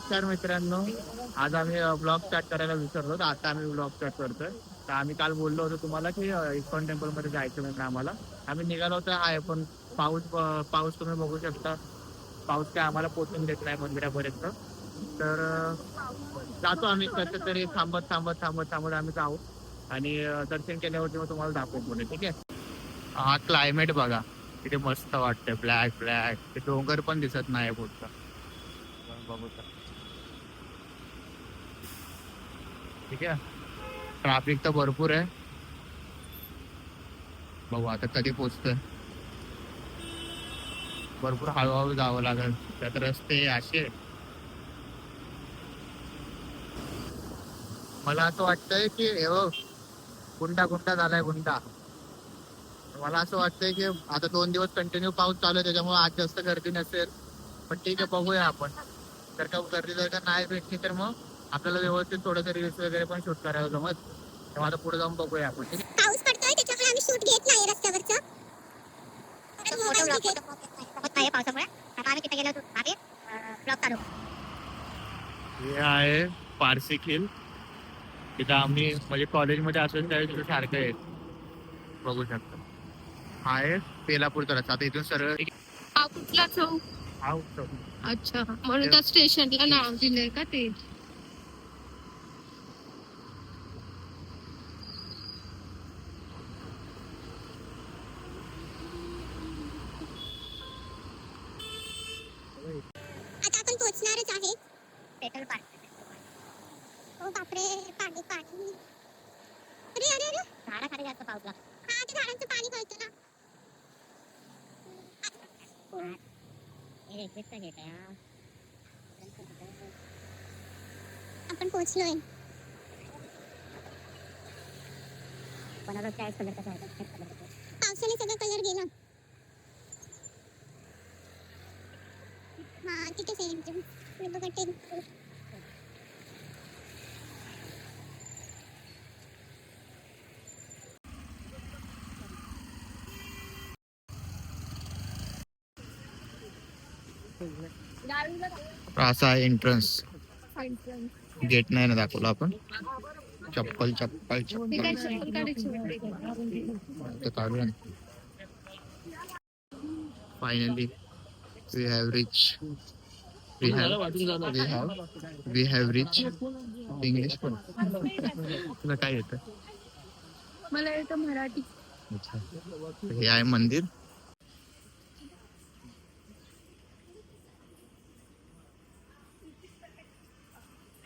नमस्कार मित्रांनो, आज आम्ही ब्लॉग स्टार्ट करायला विसरलो, तर आता आम्ही ब्लॉग स्टार्ट करतोय. तर आम्ही काल बोललो होतो तुम्हाला की इस्कॉन टेम्पलमध्ये जायचं म्हणून आम्हाला. आम्ही निघालो होतो आहे, पण पाऊस तुम्ही बघू शकता. पाऊस काय आम्हाला पोचून देत नाही मंदिरापर्यंत. तर जातो आम्ही कसं तरी थांबत थांबत थांबत थांबत आम्ही जाऊ आणि दर्शन केल्यावरती मग तुम्हाला दाखवतो पुढे, ठीक आहे. हा क्लायमेट बघा किती मस्त वाटतंय. ब्लॅक ब्लॅक, ते डोंगर पण दिसत नाही पुढचं. बघू शकता, ठीक आहे. ट्रॅफिक तर भरपूर आहे. बघू आता कधी पोचतोय. भरपूर हळूहळू जावं लागेल, त्यात रस्ते असे. मला असं वाटतंय की हे बघ, गुंडा गुंडा झालाय गुंडा. मला असं वाटतंय की आता 2 दिवस कंटिन्यू पाऊस चालू आहे, त्याच्यामुळे आज जास्त गर्दी नसेल. पण ठीक आहे, बघूया आपण. जर का गर्दी जर का नाही भेटली तर मग आपल्याला व्यवस्थित थोडंसं रील्स वगैरे पण शूट करायला जमत. तेव्हा आता पुढे जाऊन बघूया आपण, ठीक आहे. पाऊस पडतोय त्याच्यामुळे आम्ही शूट घेत नाही रस्त्यावरचं. पावसामुळे आता आम्ही तिथे गेलो होतो, आम्ही ब्लॉग चालू. हे आहे पारसी खिल. तिथं आम्ही म्हणजे कॉलेजमध्ये असेल त्यावेळी तिथे सारखं आहे, बघू शकता. हा आहे बेलापूरचा रस्ता. आता इथून सरळ हा कुठला चौक? हा चौक. अच्छा, म्हणून त्या स्टेशनला नाव दिलंय का ते? आता आपण पोहोचणारच आहे पेट्रोल पंप. ओ बापरे, पाणी पाणी. अरे अरे अरे, झाडाखाली जास्त पाऊस लागतो. हा, ते झाडांचं पाणी गळतं ना. आपण पोहोचलोय. पावसाने सगळं कलर गेला. हा तिथेच आहे एकदम. हे बघा टेम्पल. असा आहे एंट्रन्स. गेट नाही ना दाखवलं आपण. चप्पल चप्पल काढूया. Finally we have reach. We have reach. English पण तुला काय येतं? मला येतं मराठी. अच्छा, हे आहे मंदिर.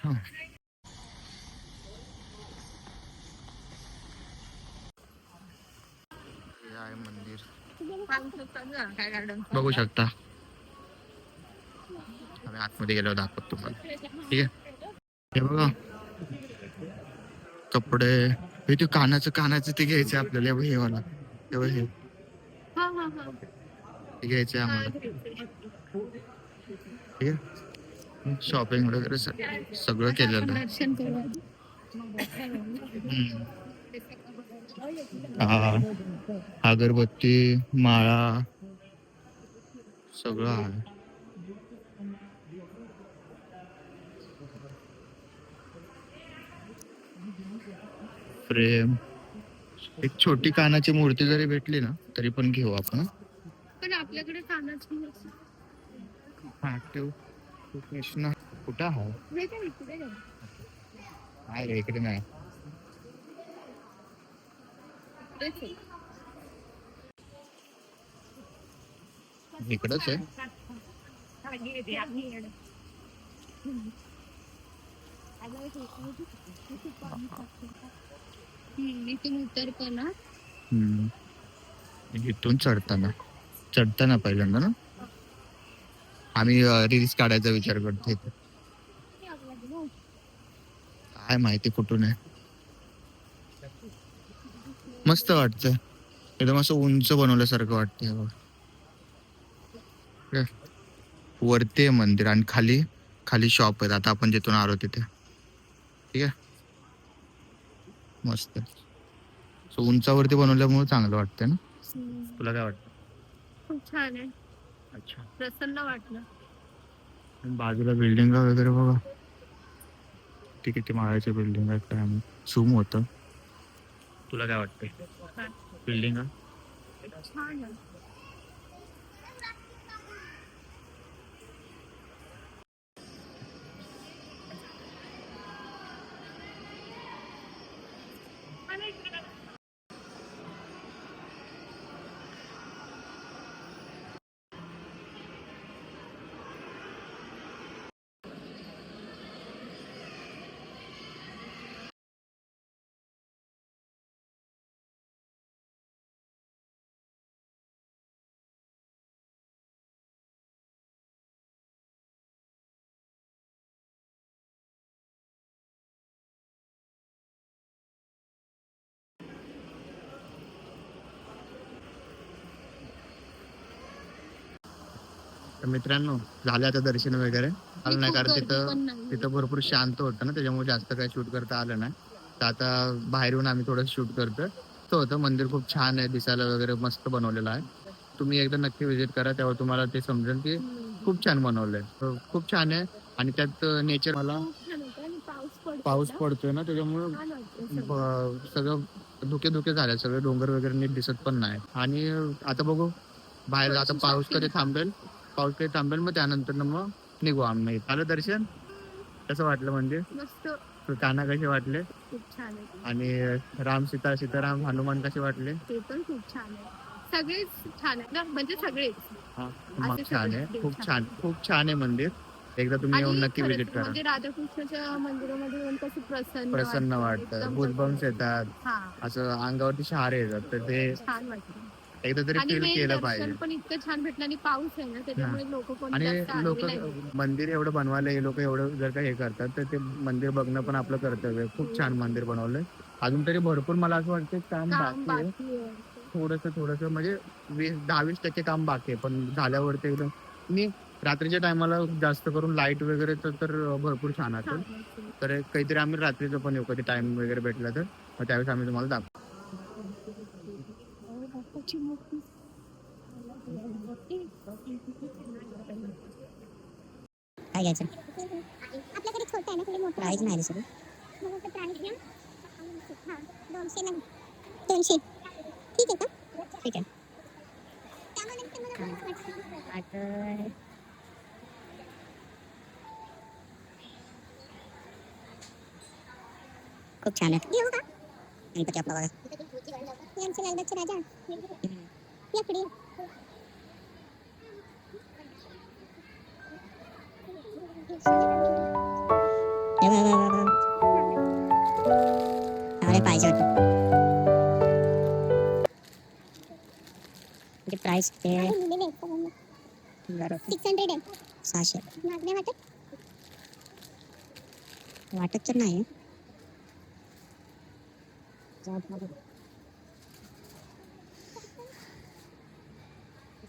हे आहे मंदिर, बघू शकता. आम्ही आतमध्ये गेलो दाखवतो तुम्हाला, ठीक आहे. हे बघा कपडे. हे ते कानाचं ते घ्यायचं आपल्याला. हे वाला हे घ्यायचे आम्हाला, ठीक आहे. शॉपिंग वगैरे सगळं केलेलं आहे. अगरबत्ती, माळा सगळं आहे. फ्रेम. एक छोटी कानाची मूर्ती जरी भेटली ना तरी पण घेऊ आपण. पण आपल्याकडे कानाची कृष्णा कुठं आहे? नाही रे, इकडे नाही. इकडच आहे. इथून उतरताना इथून चढताना पहिल्यांदा ना आम्ही रील्स काढायचा विचार करतो. काय माहिती कुठून आहे. मस्त वाटतंय, एकदम असं उंच बनवल्यासारखं वाटतंय. वरती आहे मंदिर आणि खाली खाली शॉप आहेत. आता आपण जिथून आलो तिथे, ठीक आहे. मस्त उंचावरती बनवल्यामुळे चांगलं वाटतंय ना. तुला काय वाटतं? खूप छान आहे. अच्छा, प्रसन्न वाटलं. बाजूला बिल्डिंग वगैरे बघा, ते किती माळ्याच्या बिल्डिंग आहेत काय आम्ही झूम होतं. तुला काय वाटतंय बिल्डिंग? छान आहे. तर मित्रांनो झालं आता दर्शन वगैरे आलं नाही, खूप कारण गर्दी तिथं पण नाही. तिथं भरपूर शांत होतं ना, त्याच्यामुळे जास्त काही शूट करता आलं नाही. तर आता बाहेरून आम्ही थोडं शूट करतोय. तो होतं मंदिर खूप छान आहे, दिसायला वगैरे मस्त बनवलेलं आहे. तुम्ही एकदा नक्की व्हिजिट करा, तेव्हा तुम्हाला ते समजेल की खूप छान बनवलंय. खूप छान आहे. आणि त्यात नेचर मला खूप छान होतं आणि पाऊस पडतोय ना, त्याच्यामुळे छान वाटतं सगळं. सगळं धुके धुके झाले, सगळे डोंगर वगैरे नीट दिसत पण नाही. आणि आता बघू बाहेर, आता पाऊस कधी थांबेल, मग त्यानंतर मग निघू आम्ही. आलं दर्शन कसं वाटलं म्हणजे मस्त. काना कसे वाटले, खूप छान आहे. आणि राम सीताराम हनुमान कसे वाटले? ते पण खूप छान आहे. सगळेच छान आहे ना, म्हणजे सगळेच हा, मग असे छान सगळे आहे, देव खूप छान छान, आहे. खूप छान आहे मंदिर. एकदा तुम्ही येऊन आणि नक्की खरंच विजिट करा. म्हणजे राधाकृष्णाच्या मंदिरामध्ये येऊन कसं प्रसन्न वाटतं, वाटतं, एकदम गुजबम्स येतात, हा असं अंगावरती शहारे येतात. तर ते छान वाटतं. एकदा तरी आणि फील मेन केलं दर्शन पाहिजे. पण इतकं छान भेटलं आणि पाऊस आहे ना, हा. त्याच्यामुळे लोक कोणी आणि जास्त लोक आडवे नाही गेले. मंदिर एवढं बनवायला, हे लोक एवढं जर का हे करतात, तर ते मंदिर बघणं पण आपलं कर्तव्य आहे. खूप छान मंदिर बनवलंय. अजून तरी भरपूर मला असं वाटतं काम काम बाकी आहे. बाकी आहे. थोडस म्हणजे 10-20% काम बाकी आहे, पण झाल्यावरती एकदम. मी रात्रीच्या टायमाला जास्त करून लाईट वगैरे तर भरपूर छान असेल. छान असेल. तर काहीतरी आम्ही रात्रीचं पण येऊ, कधी टाइम वगैरे भेटला तर, मग त्यावेळेस आम्ही तुम्हाला दाखवू. बाप्पाची मूर्ती. काय घ्यायचं आपल्याकडे छोटं आहे ना, थोडे मोठं प्राईज नाही दिसत. मग आता प्राईज घ्या. हा 200 नाही 200 ठीक आहे का? ठीक आहे. त्यामध्ये तुम्हाला आता खूप छान आहे. घेऊ का गणपती आपला बघा. हे आमचे लालबागचे राजा याकडे. अरे पाहिजे होतं. म्हणजे प्राइस ते 600 आहे. 600 महाग नाही वाटत? वाटत तर नाही.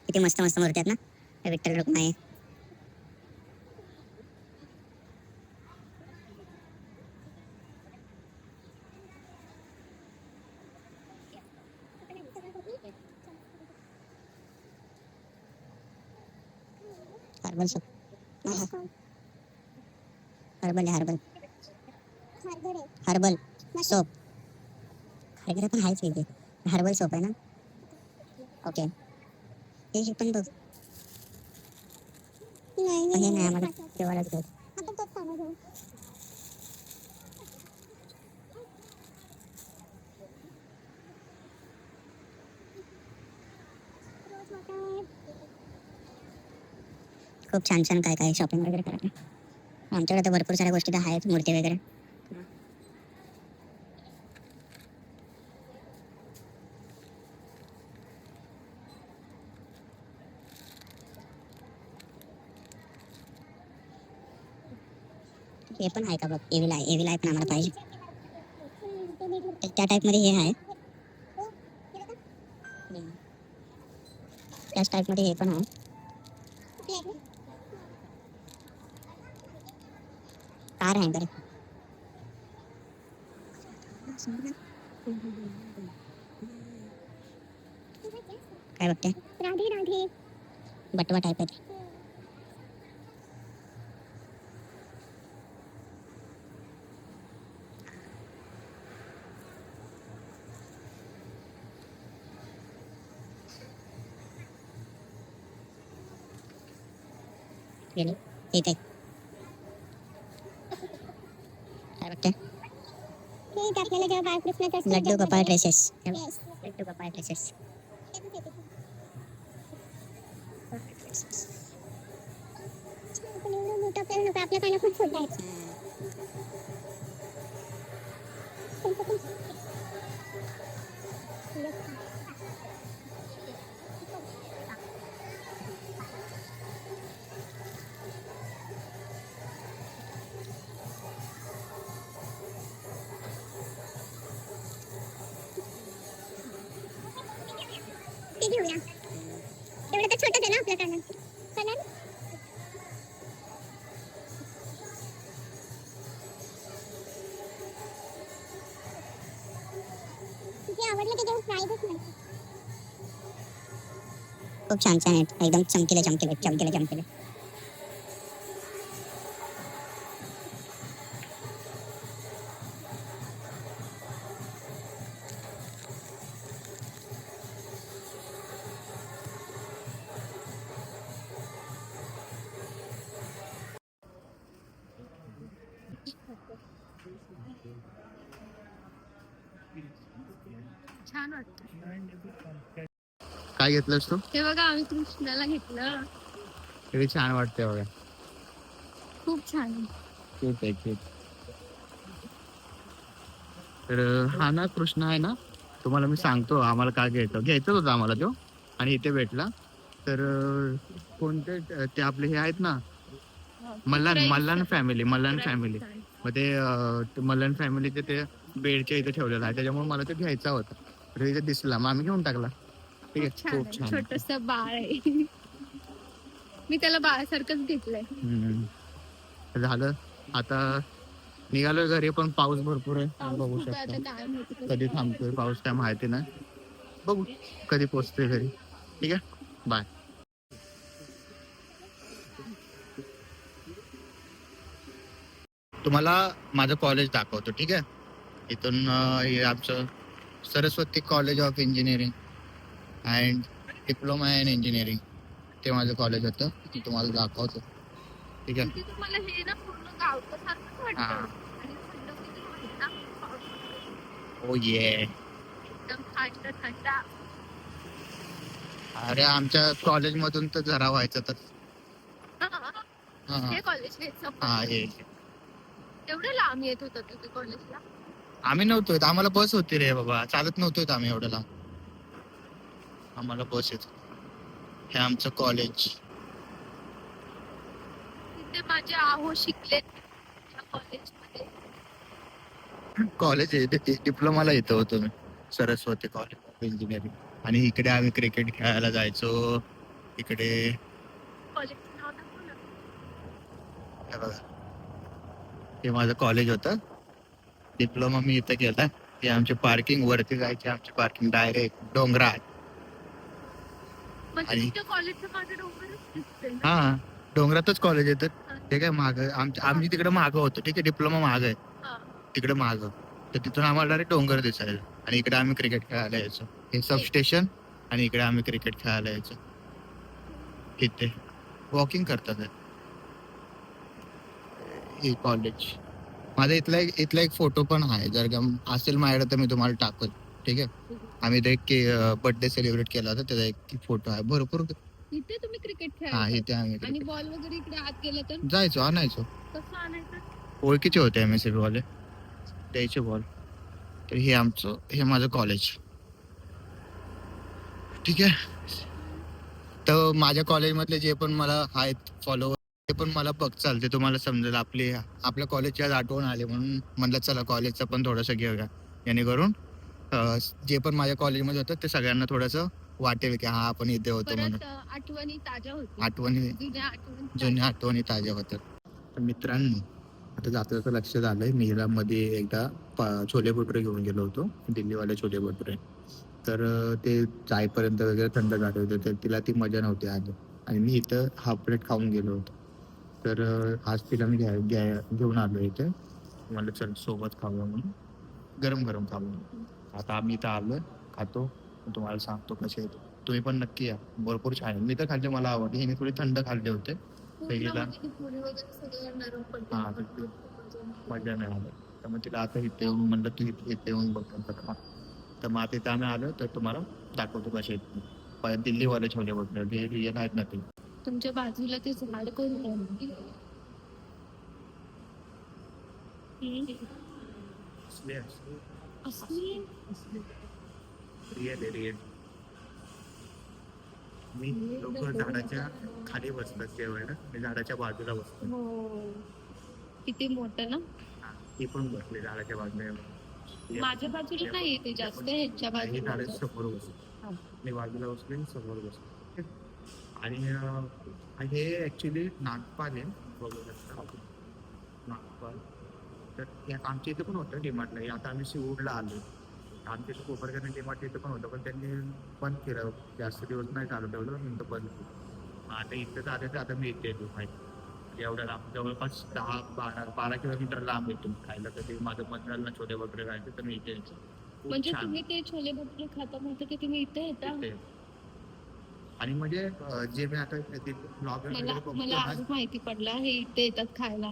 किती मस्त मस्त मूर्ती आहेत ना, Vitthal Rukmai. Herbal soap. Herbal आहे, हर्बल हर्बल सोप. खायला पण आहेच इथे. हर्बल सोप आहे ना. ओके हे पण बघ. हे नाही आम्हाला तेव्हाच घेऊ. खूप छान छान काय काय शॉपिंग वगैरे करा. आमच्याकडे तर भरपूर साऱ्या गोष्टी तर आहेत, मूर्ती वगैरे. हे पण आहे का बघ, एव्हिल आहे. एव्हिल आहे पण आम्हाला पाहिजे. त्या टाईप मध्ये हे आहे. त्याच टाईप मध्ये हे पण आहे. कार आहे बरं. काय बघते? राधे राधे. बटवा टाईप आहे. गेली इथे काय बघते आपल्याला जेव्हा बाळकृष्णाचा लड्डू गोपाळ ड्रेसेस लड्डू गोपाळ ड्रेसेस आपल्या काना खूप छोटा आहे ते घेऊया एवढं तर छोटंच आहे ना आपल्या कानात चालेल तुझी आवडलं की घेऊन प्राईजच नाही खूप छान छान आहेत एकदम चमकीले चमकीले चमकीले चमकीले छान वाटतं. काय घेतलंस तू? हे बघा आम्ही कृष्णाला घेतलं. किती छान वाटतंय बघा. खूप छान आहे. खूप आहे खूप. तर हा ना कृष्ण आहे ना, तुम्हाला मी सांगतो आम्हाला काय घ्यायचंच होतं आम्हाला तो आणि इथे भेटला. तर कोणते ते आपले हे आहेत ना मल्हान फॅमिली मग ते मल्हान फॅमिलीचे ते बेडच्या इथे ठेवलेलं आहे त्याच्यामुळे मला ते घ्यायचा होता. तर इथे दिसला मग आम्ही घेऊन टाकला. ठीक आहे खूप छान छोटस बाळ आहे. मी त्याला बाळासारखंच घेतलंय. झालं आता निघालोय घरी पण पाऊस भरपूर आहे बघू शकतो. कधी थांबतोय पाऊस काय माहिती नाही. बघू कधी पोहोचतोय घरी. ठीक आहे बाय. तुम्हाला माझं कॉलेज दाखवतो. ठीक आहे इथून हे आमचं Saraswati college of engineering and diploma in engineering ते माझं कॉलेज होतं. ते तुम्हाला दाखवतो. ठीक आहे तुम्हाला हे ना पूर्ण गावसारखं वाटतं. ओ ये एकदम थंड थंड. अरे आमच्या कॉलेज मधून तर जरा व्हायचं तर हे कॉलेज हा हे एवढं लांब येत होतं तुम्ही कॉलेजला? आम्ही नव्हतो आम्हाला बस होती रे बाबा. चालत नव्हतो आम्ही एवढं लांब. आम्हाला बस येत. हे आमचं कॉलेज. तिथे माझे आहो शिकले कॉलेजमध्ये. कॉलेज आहे डिप्लोमाला येतो होतो मी सरस्वती कॉलेज ऑफ इंजिनिअरिंग. आणि इकडे आम्ही क्रिकेट खेळायला जायचो. इकडे कॉलेजचं नाव दाखव ना. हे बघा हे माझं कॉलेज होतं. डिप्लोमा मी इथं केला. हे आमची पार्किंग वरती जायची. आमची पार्किंग डायरेक्ट डोंगरात. म्हणजे आणि- तिथं कॉलेजचं माझं डोंगरच दिसतंय ना. हा डोंगरातच कॉलेज येतं. ते काय माग आम्ही तिकडे मागं होतो. ठीक आहे डिप्लोमा माग आहे हा. तिकडे मागं. तर तिथून आम्हाला डायरेक्ट डोंगर दिसायला आणि इकडे आम्ही क्रिकेट खेळायला यायचो. हे सबस्टेशन आणि इकडे आम्ही क्रिकेट खेळायला यायचो. इथे वॉकिंग करतात हे कॉलेज. माझा इथला एक फोटो पण आहे. जर का असेल माझ्याकडे तर मी तुम्हाला टाकतो. ठीक आहे आम्ही ते बर्थडे सेलिब्रेट केला होता त्याचा एक फोटो आहे. भरपूर इथे तुम्ही क्रिकेट हा खेळायला इथे आम्ही आणि cricket बॉल वगैरे इकडे आत गेलं तर जायचो आणायचो. कसं आणायचं? ओळखीचे होते MSC वाले द्यायचे बॉल. तर हे माझं कॉलेज. ठीक आहे तर माझ्या कॉलेजमधले जे पण मला आहेत फॉलोवर ते पण मला बघ चालते तुम्हाला समजेल. आपल्या कॉलेजची आज आठवण आली म्हणून म्हणलं चला कॉलेजचं पण थोडंसं घेऊया. जेणेकरून जे पण माझ्या कॉलेजमध्ये होतं ते सगळ्यांना थोडंसं वाटेल की हा आपण इथे होतो म्हणून. परत आठवणी ताज्या होतील. आठवणी जुन्या आठवणी ताज्या होतात. तर मित्रांनो आता जाता जाता लक्षात आलंय मी हिला मध्ये एकदा छोले भटुरे घेऊन गेलो होतो. दिल्लीवाले छोले भटुरे. तर ते जाईपर्यंत वगैरे थंड झाले होते तर तिला ती मजा नव्हती आली आणि मी इथं हाफ प्लेट खाऊन गेलो होतो. तर आज तिला मी घेऊन आलो इथे. मला चल सोबत खाऊया म्हणून गरम गरम खाऊ. आता आम्ही इथं आलो खातो तुम्हाला सांगतो कसे येतो. तुम्ही पण नक्की या भरपूर छान आहे. मी तर खाल्ले मला आवडले. हिने थोडे थंड खाल्ले होते तर हिला पुरी वगैरे सगळं नरम पडतं. हा तर मजा नाही आलं. तर मग तिला आता इथे येऊन म्हणलं तू इथे येऊन बघ नंतर खा. तर मग आता इथे आम्ही आलो तर तुम्हाला दाखवतो कसे आहेत दिल्लीवाले छोले भटुरे हे रिअल आहेत ना ते. तुमच्या बाजूला ते झाड कोणतं आहे? असली रिअल आहे रिअल. मी लोक झाडाच्या खाली बसतात जेवायला मी झाडाच्या बाजूला बसतो. हो किती मोठं ना. ती पण बसली झाडाच्या बाजूला. माझ्या बाजूला नाही ते जास्त ह्याच्या ही बाजूला झाडाच्या समोर बसली. हा. मी बाजूला बसले आणि समोर बसले. आणि हे ऍक्च्युली नागपाल आहे बघू शकता नागपाल. तर आमच्या इथे पण होतं डिमार्टला. आता आम्ही शिवूरला आलो. आमच्या इथे कोपरगाव डिमार्ट इथं पण होतं पण त्यांनी बंद केलं. जास्त दिवस नाही चालू ठेवलं नंतर बंद केलं. आता इथं आले तर आता मी इथे येतो माहिती एवढ्या लांब जवळपास 10-12 किलोमीटर लांब येतो खायला. तर ते माझं मन झालं ना छोटे भटुरे खायचे तर मी इथे यायचं. खूप म्हणजे छान. तुम्ही ते छोले भटुरे खाता म्हणता की तुम्ही इथे येता. इथे. आणि म्हणजे जे मी आता ब्लॉगर मला बघतो मला ना, आज माहिती पडला हे इथे येतात खायला.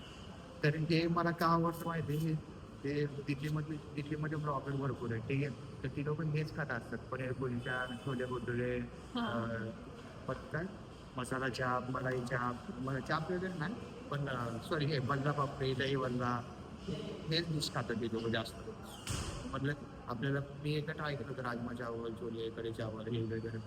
तर हे मला का आवडतं माहिती आहे ते दिल्लीमध्ये ब्लॉगर भरपूर आहे ठीक आहे. तर ती लोक हेच खात असतात पनीर कुलचा छोले भटुरे हा. काय मसाला चाप मलाई चाप चाप वगैरे नाही पण सॉरी हे बल्ला पापडी दही बल्ला हेच डिश खातात ते लोक जास्त. म्हटलं आपल्याला मी एकदा ट्राय केलं होतं राजमा चावल छोले कढी चावल हे वगैरे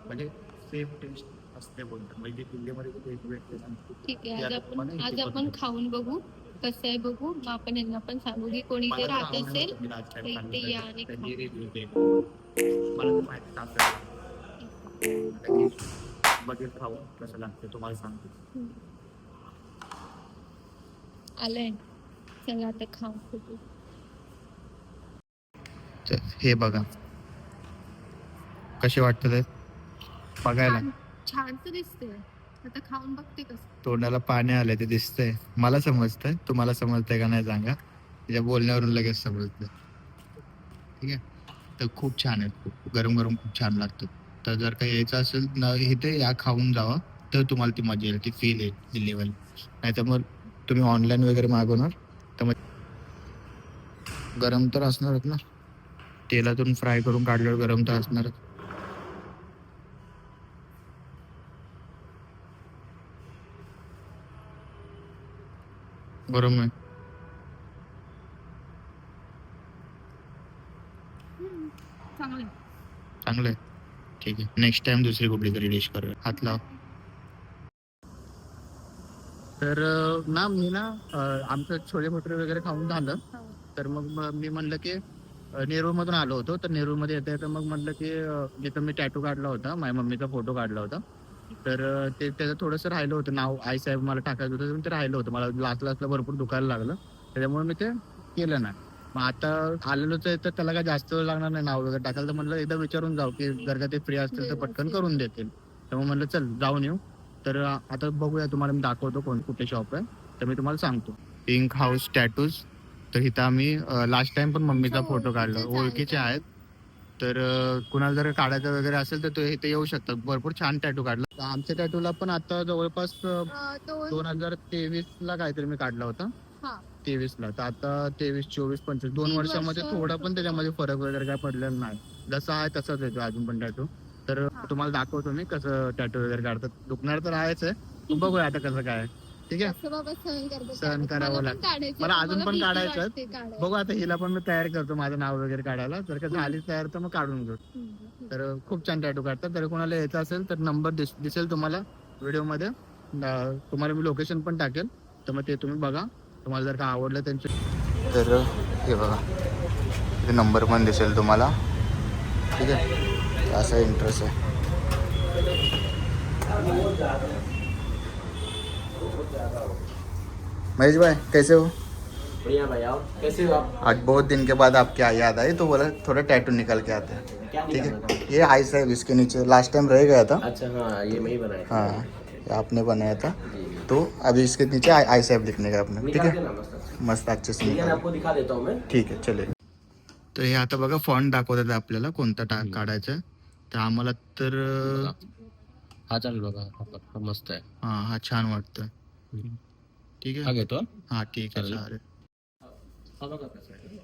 म्हणजे सेम टेस्ट असते बोलतात म्हणजे दिल्लीमध्ये टेस्ट भेटते सांगतो. ठीक आहे ते आज आता आपण मला आज इथे आपण पण- खाऊन बघू कसं आहे बघू. मग आपण यांना पण सांगू की कोणी इथे मला तर राहत आवडलं असेल होतं मी last time तर खाल्लं इथे या तर आणि त्यांनी खा. review दिले. मला तर माहिती टाकलं बघेल खाऊ कसं लागतं तुम्हाला सांगतो. आलंय चला आता खाऊ बघू. हे बघा कसे वाटतं ते बघायला. छान तर दिसते. आता खाऊन बघते कसं. तोंडाला पाणी आलंय ते दिसतंय. मला समजतंय तुम्हाला समजतंय का नाही सांगा. त्याच्या बोलण्यावरून लगेच समजतं ठीक आहे. तर खूप छान आहे. खूप गरम गरम खूप छान लागतं. तर जर काही यायचं असेल ना इथे या खाऊन जावा तर तुम्हाला ती मजा येईल ती फील येईल दिल्लीवाली. नाही तर मग तुम्ही ऑनलाईन वगैरे मागवणार तर मग गरम तर असणारच ना. तेलातून फ्राय करून काढल्यावर गरम तर असणारच. गरम आहे चांगलं चांगलं आहे ठीक आहे. नेक्स्ट टाइम दुसरी कुठली तरी डिश करूया हात लाव. तर ना मी ना आमचं छोले भटुरे वगैरे खाऊन झालं. तर मग मी म्हणलं की नेरूळमधून आलो होतो तर नेरूळमध्ये येता येतं मग म्हणलं की जिथं मी टॅटू काढला होता माझ्या मम्मीचा फोटो काढला होता तर ते त्याचं थोडंसं राहिलं होतं नाव आईसाहेब मला टाकायचं होतं ते राहिलं होतं. मला लास्टला भरपूर दुखायला लागलं त्याच्यामुळे मी ते केलं नाही. मग आता आलेलोच आहे तर त्याला काय जास्त वेळ लागणार नाही नाव वगैरे टाकायला. तर म्हणलं एकदा विचारून जाऊ की जर का ते फ्री असतील तर पटकन करून देतील. तर मग म्हणलं चल जाऊन येऊ. तर आता बघूया तुम्हाला मी दाखवतो कुठे शॉप आहे तर मी तुम्हाला सांगतो. Pink house tattoos. तर इथं आम्ही लास्ट टाइम पण मम्मीचा फोटो काढला. ओळखीचे आहेत तर कुणाला जर काढायचं वगैरे असेल तर तो इथे येऊ शकतात. भरपूर छान टॅटू काढला. आमच्या टॅटूला पण आता जवळपास 2023 ला काहीतरी मी काढला होता. 23 ला. तर आता 23, 24, 25 2 वर्षामध्ये थोडा पण त्याच्यामध्ये फरक वगैरे काय पडलेला नाही. जसा आहे तसाच येतो अजून पण टॅटू. तर तुम्हाला दाखवतो मी कसं टॅटू वगैरे काढतात. दुखणार तर आहेच आहे बघूया आता कसं काय ठीक आहे. सहन करावं लागतं. मला अजून पण काढायचं बघू आता हिला पण मी तयार करतो माझं नाव वगैरे काढायला. जर का झाली तयार तर मग काढून घेऊ. तर खूप छान टॅटू काढतात. तर कोणाला यायचं असेल तर नंबर दिसेल तुम्हाला व्हिडिओमध्ये. तुम्हाला मी लोकेशन पण टाकेल तर मग ते तुम्ही बघा. तुम्हाला जर का आवडलं त्यांचे तर हे बघा ते नंबर पण दिसेल तुम्हाला ठीक आहे. असा इंटरेस्ट आहे. महेश भाई कैसे हो. बढ़िया भाई आओ कैसे हो आप. आज बहुत दिन के बाद आपकी याद आई तो बोला थोड़ा टैटू निकल के आते हैं क्या ठीक निकालना है. ये आई साहब इसके नीचे लास्ट टाइम रह गया था. था. अच्छा हाँ ये मैं ही बनाया था. हाँ ये आपने बनाया था. जी जी. तो अभी इसके नीचे आई साहब लिखने का आपने ठीक निकाल है. देना मस्त अच्छे. मस्त अच्छे से ठीक है ना निकाल. आपको दिखा देता हूँ मैं. ठीक आहे चले. तर हे आता बघा फॉन्ट दाखवतात आपल्याला कोणता काढायचा. तर आम्हाला तर हा चालेल बघा हा मस्त आहे. हा छान वाटतं. ठीक हा आहे. घेतो. हा ठीक आहे, चालेल. चालेल. हा बघा कसा आहे.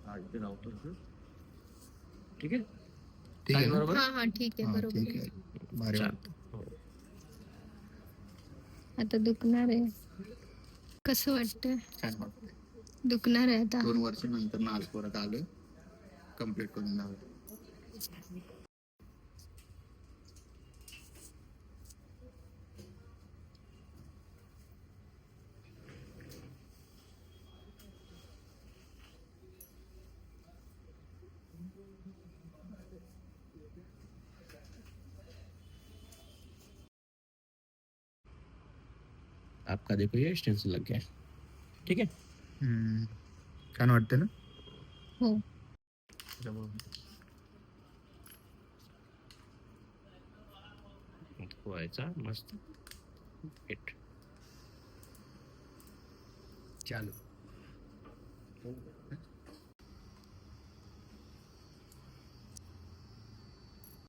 हा, इथे लावतो. ठीक आहे. ठीक आहे चालेल ना? बरोबर. हा हा ठीक आहे, हा, बरोबर ठीक आहे. आहे. भारी वाटतं. आता दुखणार आहे. कसं वाटतंय? छान वाटतं. दुखणार आहे आता. 2 वर्षानंतर ना आज परत आलोय, कम्प्लीट करून जावं. आपका देखो ये स्टेंसिल लग गया है. ठीक है. छान वाटते ना? हो. व्हायचा मस्त हिट. चालू.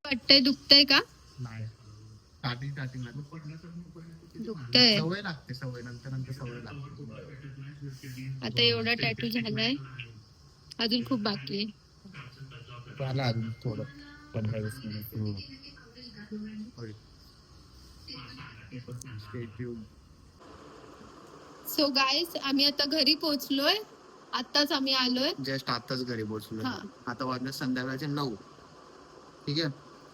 वाटतंय, दुखतंय का? नाही. स्टार्टिंग दुखतंय. सवय लागते, सवय नंतर सवय लागते. आता एवढा टॅटू झालाय, अजून खूप बाकी आहे. आला अजून थोडं 15-20 मिनिट. सो गाईज, आम्ही आता घरी पोहोचलोय. आताच आम्ही आलोय. जस्ट आताच घरी पोहोचलो. हा. आता वाजले संध्याकाळचे 9. ठीक आहे.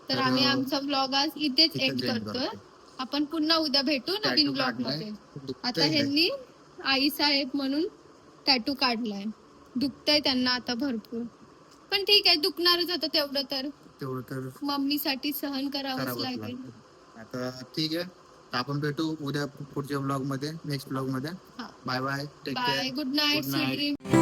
तर आम्ही आमचा व्लॉग आज इथेच एंड करतोय. आपण पुन्हा उद्या भेटू नवीन व्लॉग मध्ये. आता ह्यांनी आई साहेब म्हणून टॅटू काढलाय. दुखतंय त्यांना आता भरपूर, पण ठीक आहे, दुखणारच आता तेवढं तर मम्मीसाठी सहन करावंच लागेल. आता ठीक आहे. तर आपण भेटू उद्या पुढच्या ब्लॉग मध्ये, नेक्स्ट ब्लॉग मध्ये. हा. Bye bye. Take bye, care. Good night, Good sweet night. Dream.